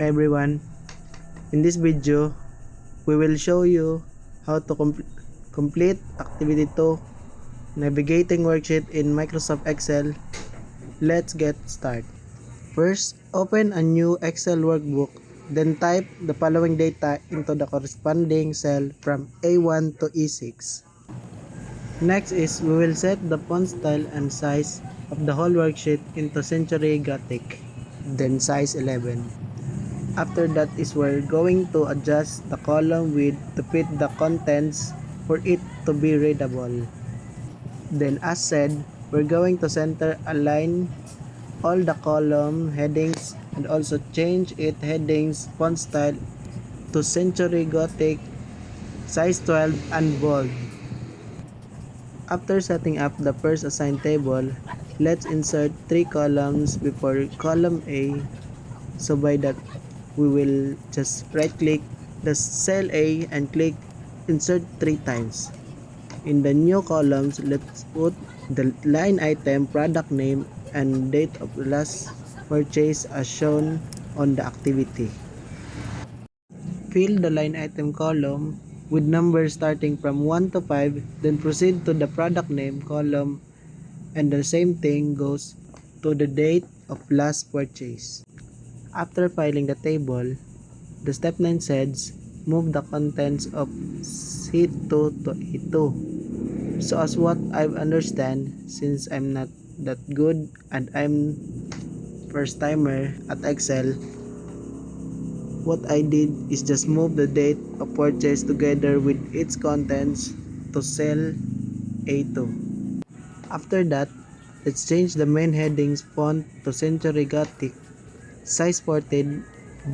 Hi everyone, in this video we will show you how to complete activity 2, navigating worksheet in Microsoft Excel. Let's get started. First, open a new Excel workbook, then type the following data into the corresponding cell from A1 to E6. Next is we will set the font style and size of the whole worksheet into Century Gothic, then size 11. After that is we're going to adjust the column width to fit the contents for it to be readable. Then as said, we're going to center align all the column headings and also change it headings font style to Century Gothic, size 12 and bold. After setting up the first assigned table, let's insert 3 columns before column A. So by that, we will just right click the cell A and click insert 3 times. In the new columns, let's put the line item, product name, and date of last purchase as shown on the activity. Fill the line item column with numbers starting from 1 to 5, then proceed to the product name column, and the same thing goes to the date of last purchase. After filing the table, the step 9 says move the contents of C2 to E2. So as what I understand, since I'm not that good and I'm first timer at Excel, what I did is just move the date of purchase together with its contents to cell A2. After that, let's change the main headings font to Century Gothic, size 14,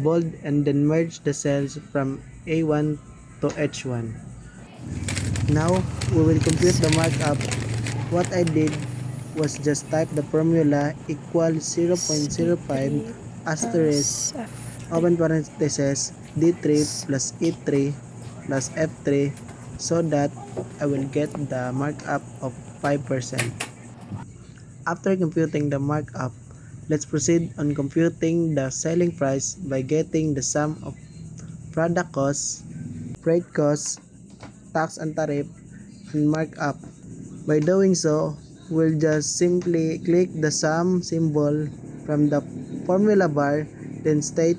bold, and then merge the cells from A1 to H1. Now, we will compute the markup. What I did was just type the formula equal 0.05 asterisk open parentheses D3 plus E3 plus F3 so that I will get the markup of 5%. After computing the markup, let's proceed on computing the selling price by getting the sum of product cost, freight cost, tax and tariff, and markup. By doing so, we'll just simply click the sum symbol from the formula bar, then state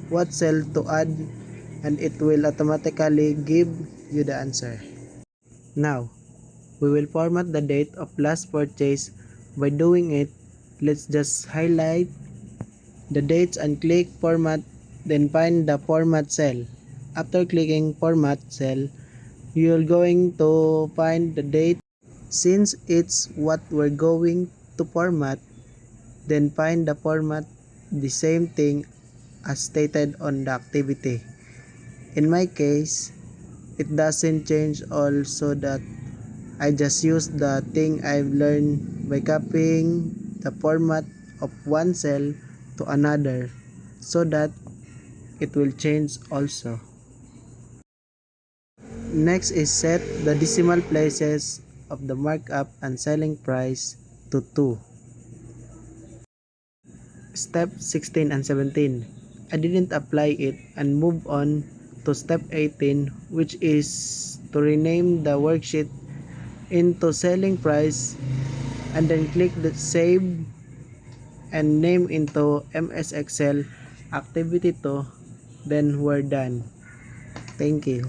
what cell to add, and it will automatically give you the answer. Now, we will format the date of last purchase. By doing it, let's just highlight the dates and click format, then find the format cell. After clicking format cell, you're going to find the date. Since it's what we're going to format, then find the format the same thing as stated on the activity. In my case, it doesn't change all, so that I just use the thing I've learned by copying the format of one cell to another so that it will change also. Next is set the decimal places of the markup and selling price to 2. Step 16 and 17. I didn't apply it and move on to step 18, which is to rename the worksheet into selling price and then click the save and name into MS Excel activity 2. Then we're done. Thank you.